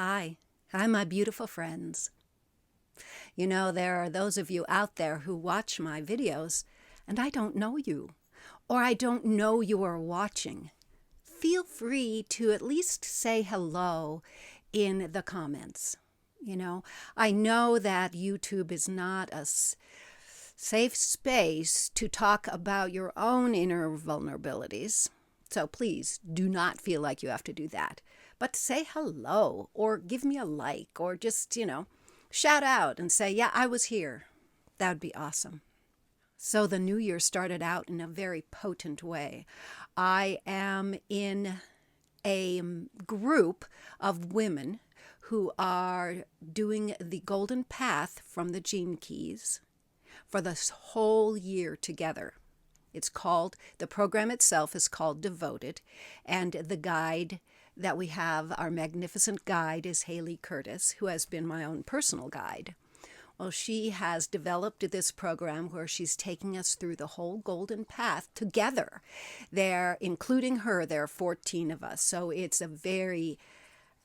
Hi. Hi, my beautiful friends. You know, there are those of you out there who watch my videos, and I don't know you, or I don't know you are watching. Feel free to at least say hello in the comments. I know that YouTube is not a safe space to talk about your own inner vulnerabilities. So please do not feel like you have to do that. But say hello or give me a like or just, shout out and say, yeah, I was here. That would be awesome. So the new year started out in a very potent way. I am in a group of women who are doing the golden path from the Gene Keys for this whole year together. The program itself is called Devoted, and the guide that we have, our magnificent guide, is Haley Curtis, who has been my own personal guide. Well, she has developed this program where she's taking us through the whole golden path together. Including her, there are 14 of us. So it's a very,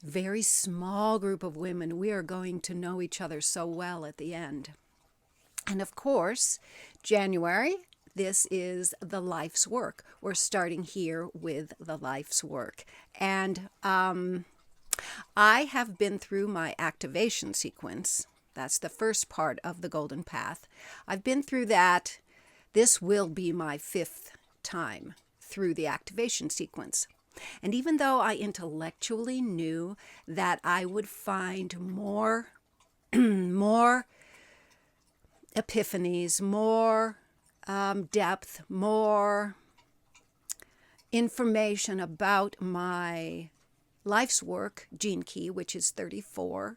very small group of women. We are going to know each other so well at the end. And of course, January, this is the life's work. We're starting here with the life's work. And I have been through my activation sequence. That's the first part of the golden path. I've been through that. This will be my 5th time through the activation sequence. And even though I intellectually knew that I would find more epiphanies, more depth, more information about my life's work, Gene Key, which is 34,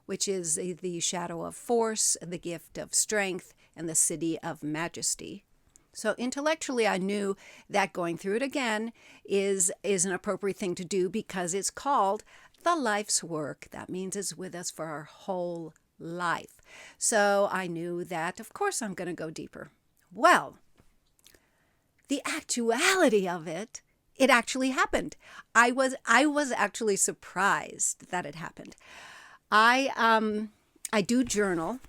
which is the shadow of force, the gift of strength, and the city of majesty. So intellectually, I knew that going through it again is an appropriate thing to do because it's called the life's work. That means it's with us for our whole life. So I knew that, of course, I'm going to go deeper. Well, the actuality of it actually happened. I was actually surprised that it happened. I do journal,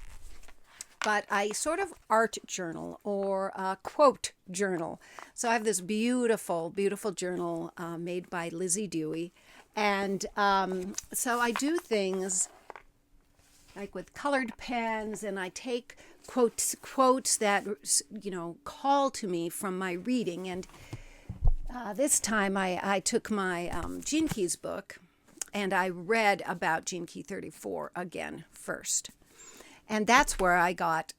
but I sort of art journal or quote journal. So I have this beautiful, beautiful journal made by Lizzie Dewey. And so I do things like with colored pens, and I take quotes that, call to me from my reading. And this time I took my Gene Keys book and I read about Gene Key 34 again first. And that's where I got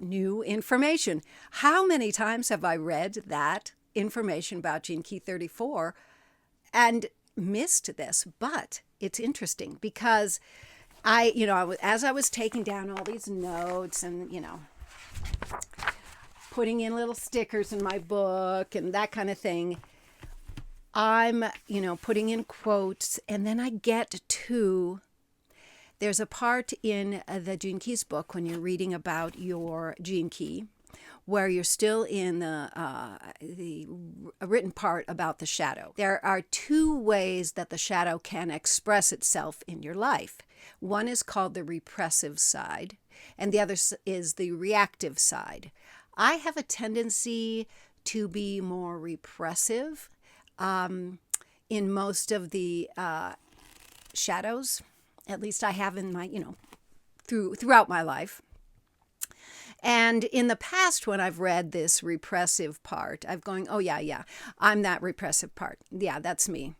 new information. How many times have I read that information about Gene Key 34 and missed this? But it's interesting because as I was taking down all these notes and, putting in little stickers in my book and that kind of thing, I'm, putting in quotes, and then I get to, there's a part in the Gene Keys book when you're reading about your Gene Key where you're still in the written part about the shadow. There are 2 ways that the shadow can express itself in your life. One is called the repressive side, and the other is the reactive side. I have a tendency to be more repressive in most of the shadows. At least I have in my, throughout my life. And in the past, when I've read this repressive part, I'm going, oh, yeah, I'm that repressive part. Yeah, that's me.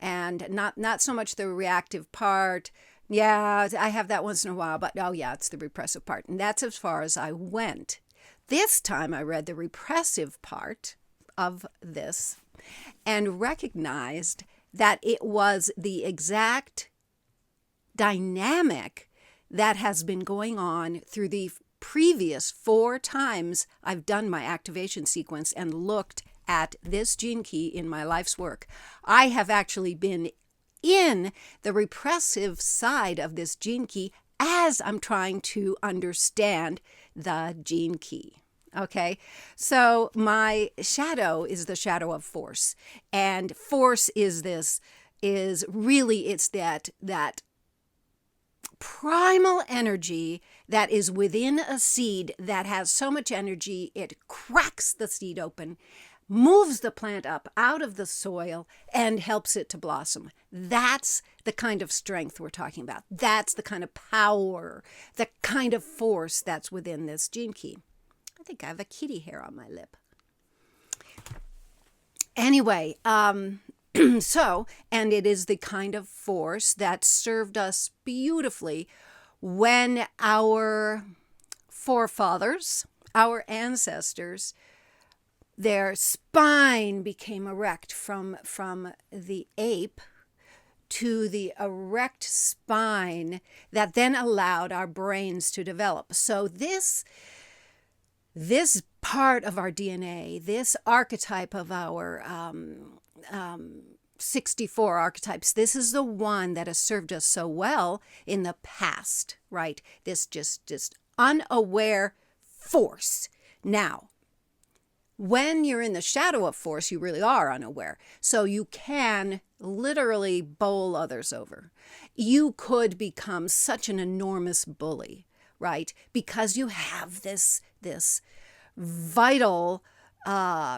And not so much the reactive part. Yeah, I have that once in a while, but oh, yeah, it's the repressive part. And that's as far as I went. This time I read the repressive part of this and recognized that it was the exact dynamic that has been going on through the previous 4 times I've done my activation sequence and looked at this Gene Key in my life's work. I have actually been in the repressive side of this Gene Key as I'm trying to understand the Gene Key. Okay, so my shadow is the shadow of force, and force is this is really, it's that primal energy that is within a seed that has so much energy it cracks the seed open, moves the plant up out of the soil, and helps it to blossom. That's the kind of strength we're talking about. That's the kind of power, the kind of force that's within this gene key. I think I have a kitty hair on my lip. Anyway, so, and it is the kind of force that served us beautifully when our forefathers, our ancestors, their spine became erect from the ape to the erect spine that then allowed our brains to develop. So this part of our DNA, this archetype of our 64 archetypes, this is the one that has served us so well in the past, right? This just unaware force. Now, when you're in the shadow of force, you really are unaware. So you can literally bowl others over. You could become such an enormous bully, right? Because you have this vital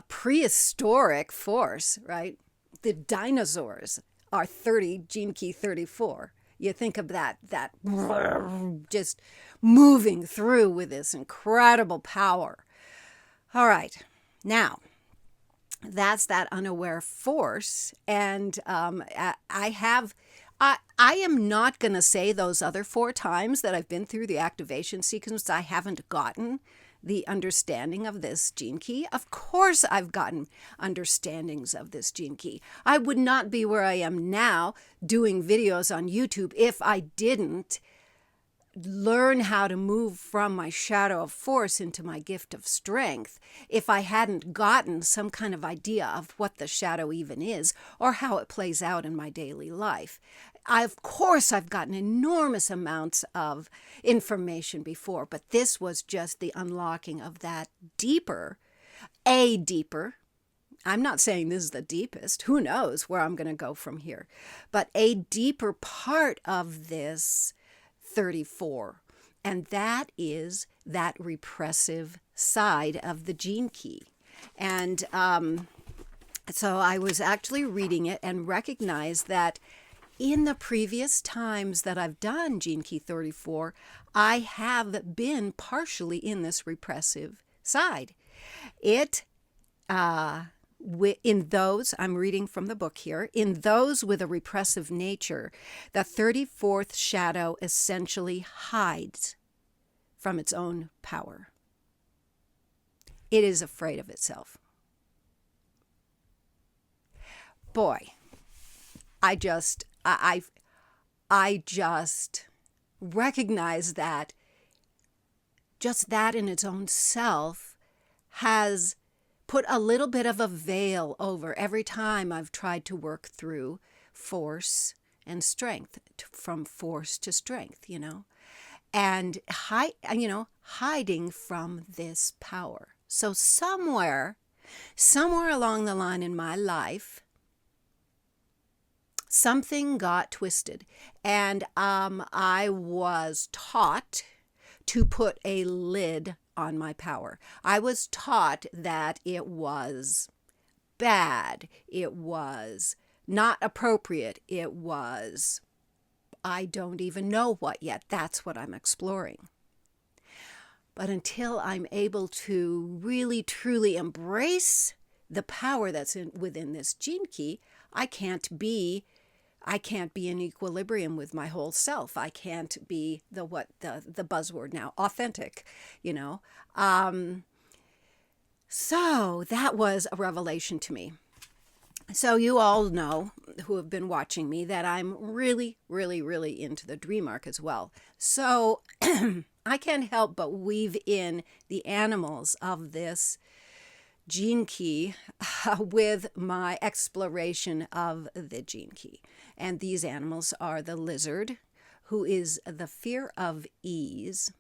prehistoric force, right? The dinosaurs are gene key 34. You think of that just moving through with this incredible power. All right, now that's that unaware force, and I am not going to say those other 4 times that I've been through the activation sequence I haven't gotten the understanding of this gene key. Of course I've gotten understandings of this gene key. I would not be where I am now doing videos on YouTube if I didn't learn how to move from my shadow of force into my gift of strength, if I hadn't gotten some kind of idea of what the shadow even is or how it plays out in my daily life. Of course, I've gotten enormous amounts of information before, but this was just the unlocking of that deeper. I'm not saying this is the deepest. Who knows where I'm going to go from here? But a deeper part of this 34, and that is that repressive side of the gene key. And so I was actually reading it and recognized that in the previous times that I've done Gene Key 34, I have been partially in this repressive side. In those, I'm reading from the book here, in those with a repressive nature, the 34th shadow essentially hides from its own power. It is afraid of itself. Boy, I just recognize that just that in its own self has put a little bit of a veil over every time I've tried to work through force and strength, from force to strength, and hiding from this power. So somewhere along the line in my life, something got twisted, and I was taught to put a lid on my power. I was taught that it was bad, it was not appropriate, it was, I don't even know what yet. That's what I'm exploring. But until I'm able to really truly embrace the power that's within this gene key, I can't be in equilibrium with my whole self. I can't be the buzzword now, authentic, So that was a revelation to me. So you all know, who have been watching me, that I'm really, really, really into the dream arc as well. So I can't help but weave in the animals of this gene key with my exploration of the gene key. And these animals are the lizard, who is the fear of ease,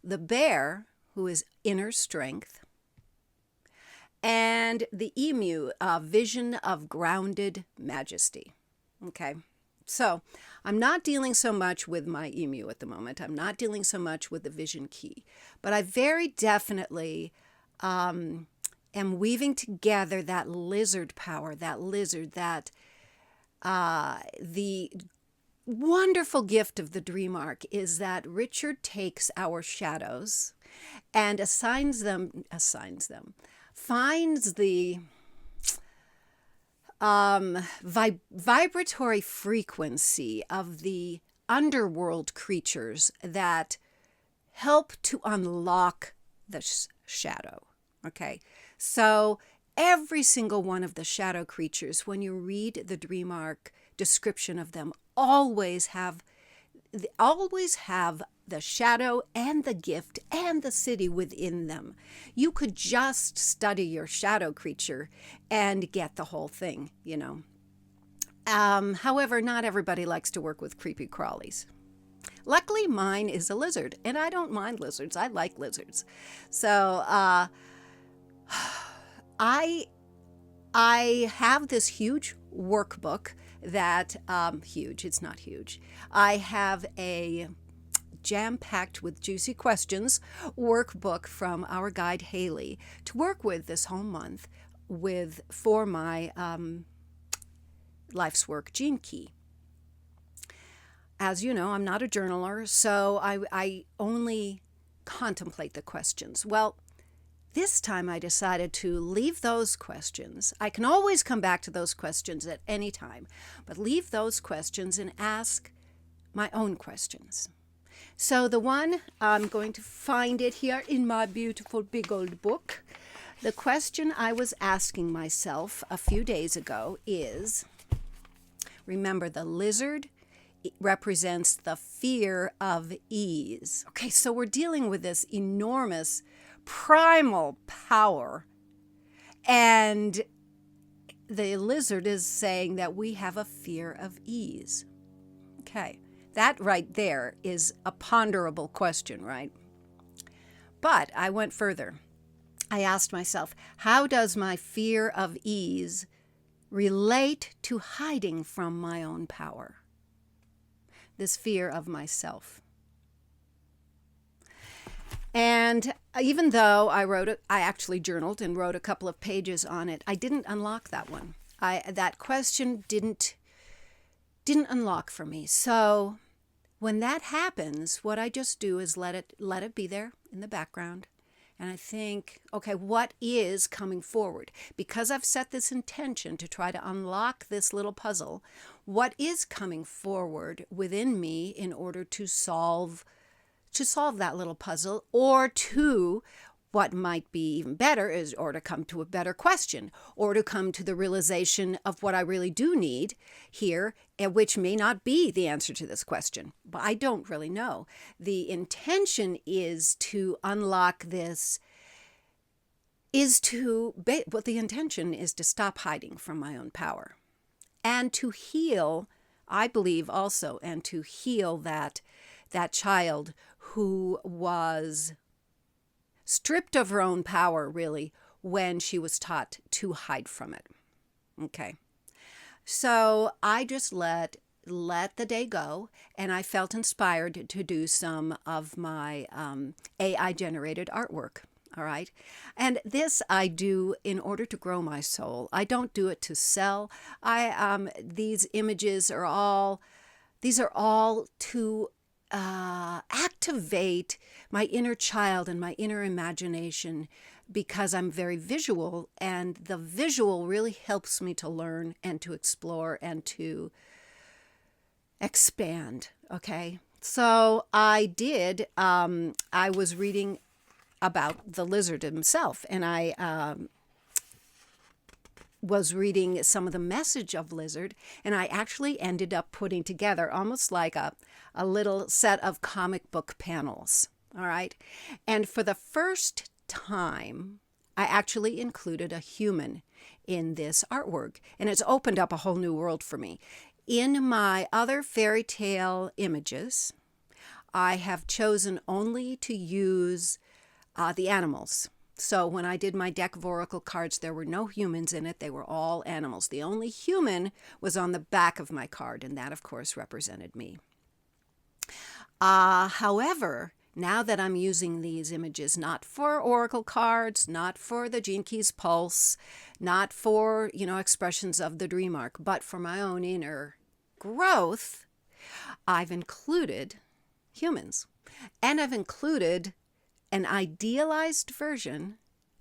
the bear, who is inner strength, and the emu, a vision of grounded majesty. Okay. So I'm not dealing so much with my emu at the moment. I'm not dealing so much with the vision key, but I very definitely am weaving together that lizard power, that the wonderful gift of the dream arc is that Richard takes our shadows and finds the vibratory frequency of the underworld creatures that help to unlock the shadow. Okay, so every single one of the shadow creatures, when you read the dream arc description of them, always have the shadow and the gift and the city within them. You could just study your shadow creature and get the whole thing, you know. However, not everybody likes to work with creepy crawlies. Luckily, mine is a lizard, and I don't mind lizards. I like lizards. So I have this huge workbook that huge. It's not huge. I have a jam-packed with juicy questions workbook from our guide Haley to work with this whole month for my life's work gene key. As you know, I'm not a journaler, so I only contemplate the questions. Well, this time I decided to leave those questions. I can always come back to those questions at any time, but leave those questions and ask my own questions. So the one, I'm going to find it here in my beautiful big old book. The question I was asking myself a few days ago is, remember, the lizard represents the fear of ease. Okay, so we're dealing with this enormous primal power, and the lizard is saying that we have a fear of ease. Okay, that right there is a ponderable question, right? But I went further. I asked myself, how does my fear of ease relate to hiding from my own power? This fear of myself. And even though I actually journaled and wrote a couple of pages on it, I didn't unlock that one. That question didn't unlock for me. So when that happens, what I just do is let it be there in the background. And I think, okay, what is coming forward? Because I've set this intention to try to unlock this little puzzle, what is coming forward within me in order to solve that little puzzle, or to what might be even better is, or to come to a better question, or to come to the realization of what I really do need here, which may not be the answer to this question, but I don't really know. The intention is to unlock this, the intention is to stop hiding from my own power and to heal, I believe also, and to heal that child who was stripped of her own power, really, when she was taught to hide from it. Okay. So I just let the day go, and I felt inspired to do some of my AI-generated artwork. All right. And this I do in order to grow my soul. I don't do it to sell. These images are all to activate my inner child and my inner imagination, because I'm very visual, and the visual really helps me to learn and to explore and to expand. Okay. So I was reading about the lizard himself, and I was reading some of the message of lizard, and I actually ended up putting together almost like a little set of comic book panels. All right. And for the first time, I actually included a human in this artwork, and it's opened up a whole new world for me. In my other fairy tale images, I have chosen only to use the animals. So when I did my deck of oracle cards, there were no humans in it. They were all animals. The only human was on the back of my card, and that, of course, represented me. However, now that I'm using these images not for oracle cards, not for the Gene Keys Pulse, not for, expressions of the dream arc, but for my own inner growth, I've included humans. And I've included an idealized version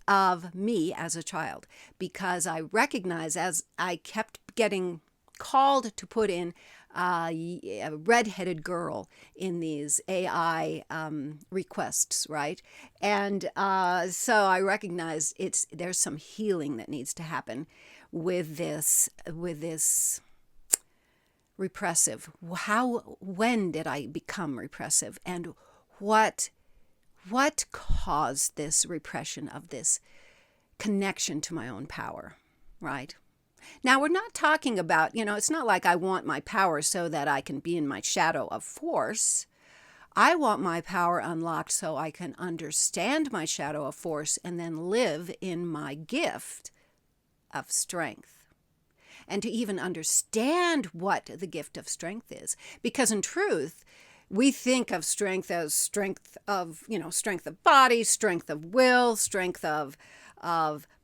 of me as a child, because I recognize, as I kept getting called to put in a redheaded girl in these AI requests, right? And so I recognize there's some healing that needs to happen with this repressive. When did I become repressive, and what caused this repression of this connection to my own power, right? Now, we're not talking about, it's not like I want my power so that I can be in my shadow of force. I want my power unlocked so I can understand my shadow of force and then live in my gift of strength. And to even understand what the gift of strength is. Because in truth, we think of strength as strength of body, strength of will, strength of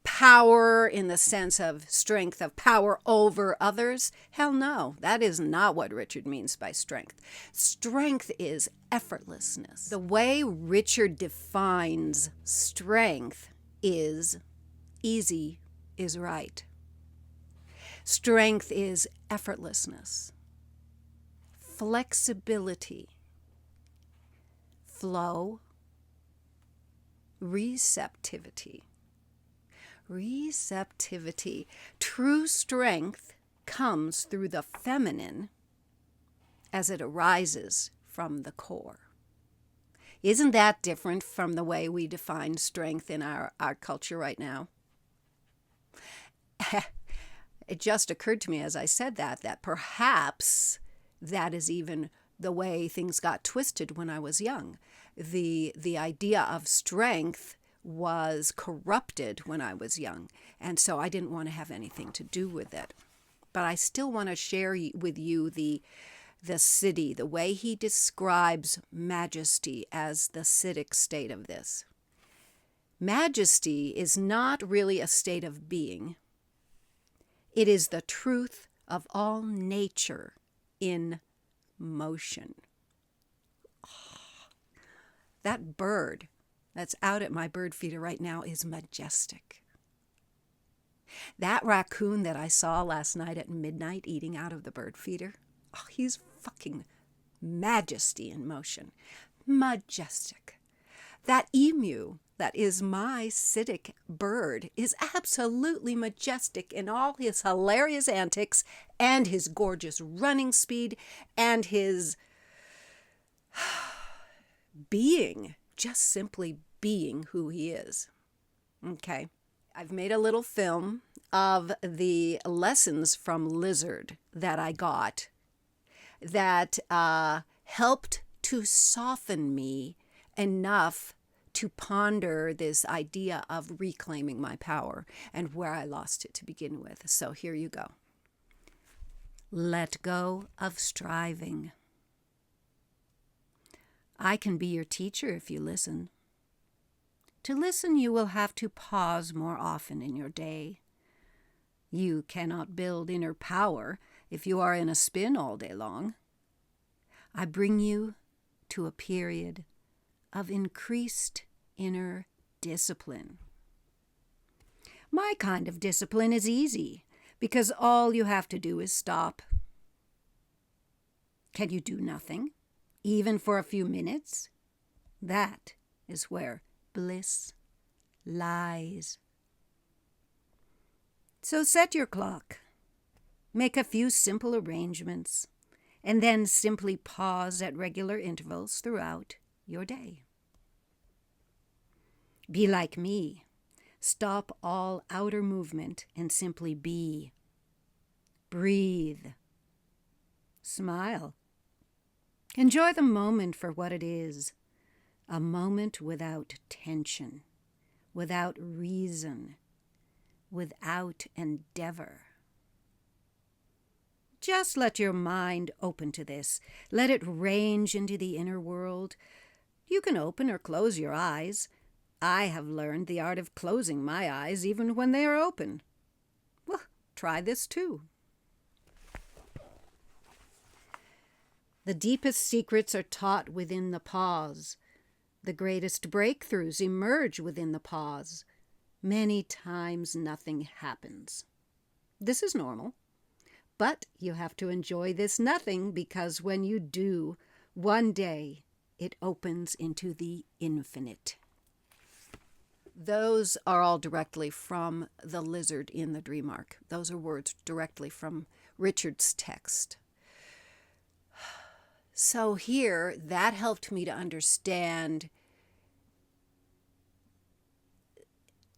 power in the sense of strength of power over others. Hell no, that is not what Richard means by strength. Strength is effortlessness. The way Richard defines strength is easy is right. Strength is effortlessness, flexibility, flow, receptivity. Receptivity. True strength comes through the feminine as it arises from the core. Isn't that different from the way we define strength in our culture right now? It just occurred to me as I said that perhaps that is even the way things got twisted when I was young. The idea of strength was corrupted when I was young, and so I didn't want to have anything to do with it. But I still want to share with you the siddhi, the way he describes majesty as the siddhic state of this. Majesty is not really a state of being. It is the truth of all nature in motion. That bird that's out at my bird feeder right now is majestic. That raccoon that I saw last night at midnight eating out of the bird feeder, he's fucking majesty in motion. Majestic. That emu that is my Siddhic bird is absolutely majestic in all his hilarious antics and his gorgeous running speed and his being, just simply being who he is. Okay. I've made a little film of the lessons from Lizard that I got that helped to soften me enough to ponder this idea of reclaiming my power and where I lost it to begin with. So here you go. Let go of striving. I can be your teacher if you listen. To listen, you will have to pause more often in your day. You cannot build inner power if you are in a spin all day long. I bring you to a period of increased inner discipline. My kind of discipline is easy because all you have to do is stop. Can you do nothing, even for a few minutes? That is where bliss lies. So set your clock. Make a few simple arrangements, and then simply pause at regular intervals throughout your day. Be like me. Stop all outer movement and simply be. Breathe. Smile. Enjoy the moment for what it is, a moment without tension, without reason, without endeavor. Just let your mind open to this. Let it range into the inner world. You can open or close your eyes. I have learned the art of closing my eyes even when they are open. Well, try this too. The deepest secrets are taught within the pause. The greatest breakthroughs emerge within the pause. Many times nothing happens. This is normal. But you have to enjoy this nothing, because when you do, one day it opens into the infinite. Those are all directly from The Lizard in the Dream Arc. Those are words directly from Richard's text. So here, that helped me to understand.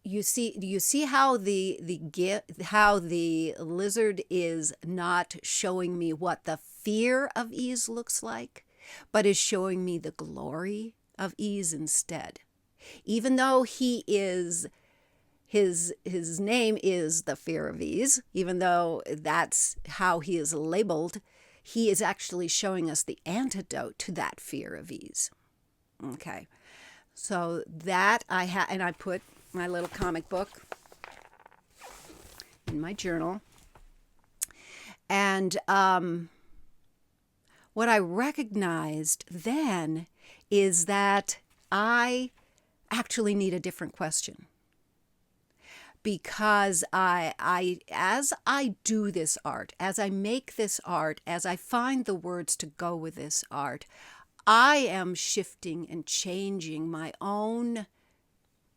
You see how the lizard is not showing me what the fear of ease looks like, but is showing me the glory of ease instead. Even though he is, his name is the fear of ease, even though that's how he is labeled, he is actually showing us the antidote to that fear of ease. Okay, so that and I put my little comic book in my journal. And what I recognized then is that I actually need a different question. Because as I do this art, as I make this art, as I find the words to go with this art, I am shifting and changing my own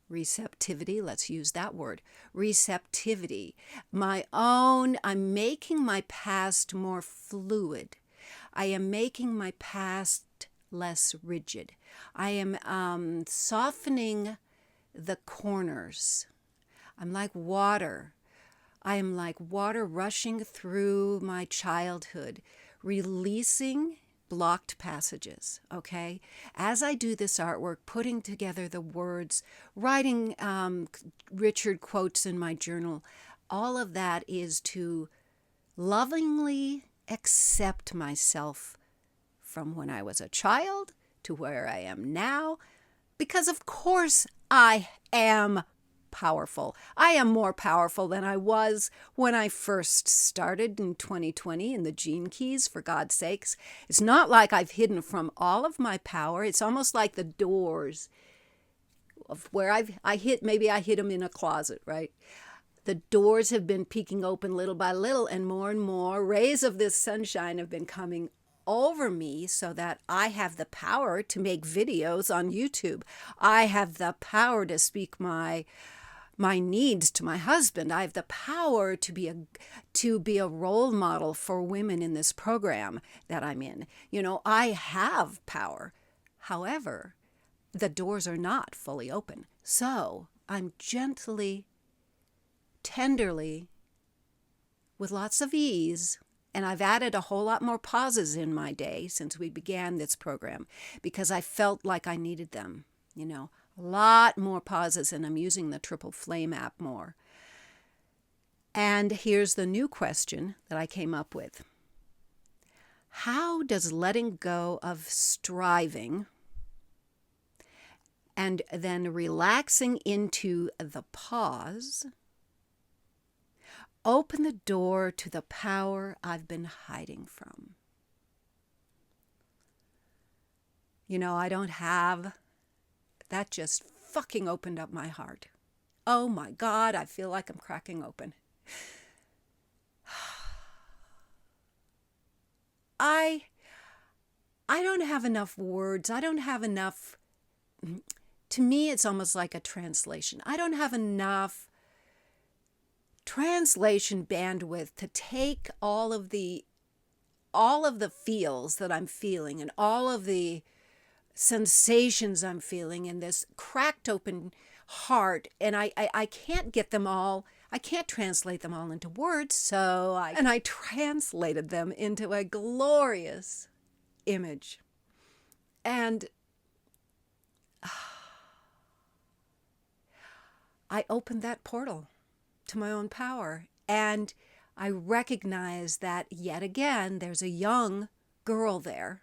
receptivity. Let's use that word. Receptivity. I'm making my past more fluid. I am making my past less rigid. I am softening the corners. I'm like water. I am like water rushing through my childhood, releasing blocked passages, okay? As I do this artwork, putting together the words, writing Richard quotes in my journal, all of that is to lovingly accept myself from when I was a child to where I am now, because of course I am powerful. I am more powerful than I was when I first started in 2020 in the Gene Keys, for God's sakes. It's not like I've hidden from all of my power. It's almost like the doors of where I hid them in a closet, right? The doors have been peeking open little by little, and more rays of this sunshine have been coming over me so that I have the power to make videos on YouTube. I have the power to speak my needs to my husband. I have the power to be a role model for women in this program that I'm in. You know, I have power. However, the doors are not fully open. So I'm gently, tenderly, with lots of ease, and I've added a whole lot more pauses in my day since we began this program because I felt like I needed them, you know. A lot more pauses, and I'm using the Triple Flame app more. And here's the new question that I came up with. How does letting go of striving and then relaxing into the pause open the door to the power I've been hiding from? You know, I don't have... That just fucking opened up my heart. Oh my God, I feel like I'm cracking open. I don't have enough words. I don't have enough... To me, it's almost like a translation. I don't have enough translation bandwidth to take all of the feels that I'm feeling and all of the sensations I'm feeling in this cracked open heart, and I can't get them all, I can't translate them all into words, so I translated them into a glorious image. And I opened that portal to my own power. And I recognize that yet again, there's a young girl there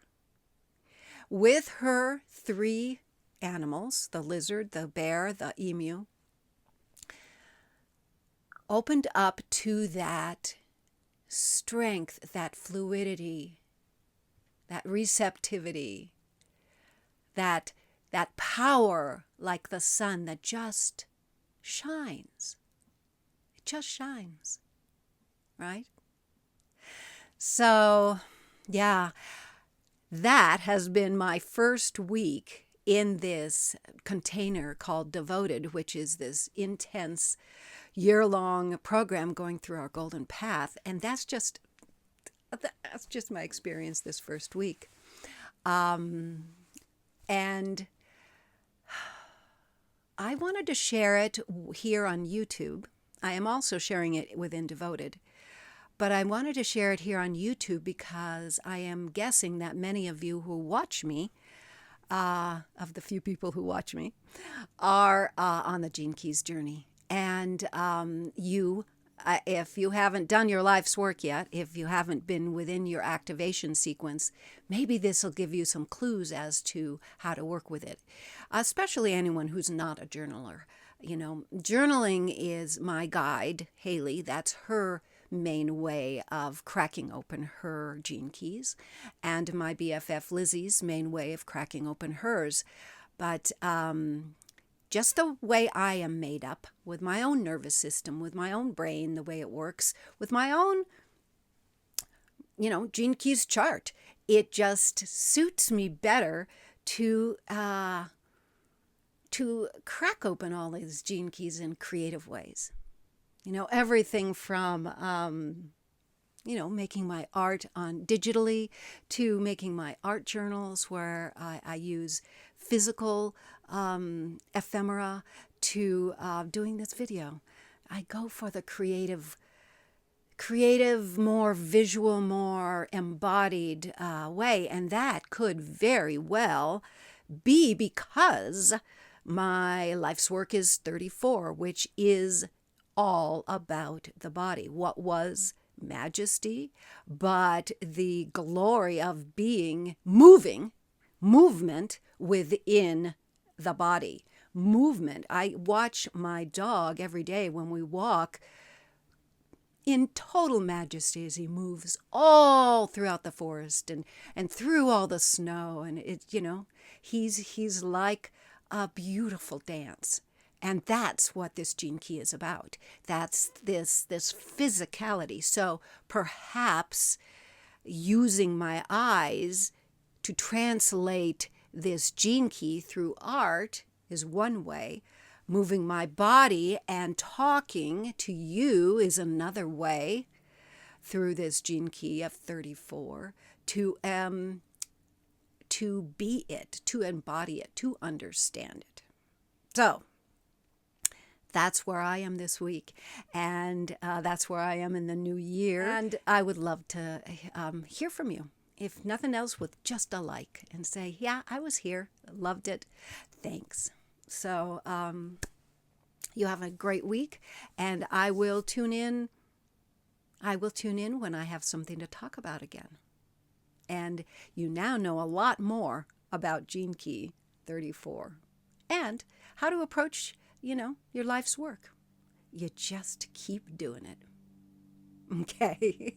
with her 3 animals, the lizard, the bear, the emu, opened up to that strength, that fluidity, that receptivity, that power like the sun that just shines. It just shines, right? So, yeah, that has been my first week in this container called Devoted, which is this intense year-long program going through our golden path. And that's just my experience this first week. And I wanted to share it here on YouTube. I am also sharing it within Devoted. But I wanted to share it here on YouTube because I am guessing that many of you who watch me, of the few people who watch me, are on the Gene Keys journey. And if you haven't done your life's work yet, if you haven't been within your activation sequence, maybe this will give you some clues as to how to work with it, especially anyone who's not a journaler. You know, journaling is my guide, Haley. That's her main way of cracking open her gene keys, and my BFF Lizzie's main way of cracking open hers. But just the way I am made up, with my own nervous system, with my own brain, the way it works, with my own, Gene Keys chart, it just suits me better to crack open all these gene keys in creative ways. Everything from, making my art on digitally to making my art journals where I use physical ephemera to doing this video. I go for the creative, more visual, more embodied way. And that could very well be because my life's work is 34, which is all about the body. What was majesty, but the glory of being movement within the body. Movement. I watch my dog every day when we walk in total majesty as he moves all throughout the forest and through all the snow. And he's like a beautiful dance. And that's what this gene key is about. That's this physicality. So perhaps using my eyes to translate this gene key through art is one way. Moving my body and talking to you is another way through this gene key of 34 to be it, to embody it, to understand it. So that's where I am this week, and that's where I am in the new year. And I would love to hear from you, if nothing else, with just a like, and say, yeah, I was here, loved it, thanks. So you have a great week, and I will tune in. When I have something to talk about again. And you now know a lot more about Gene Key 34 and how to approach your life's work. You just keep doing it. Okay.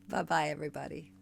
Bye-bye, everybody.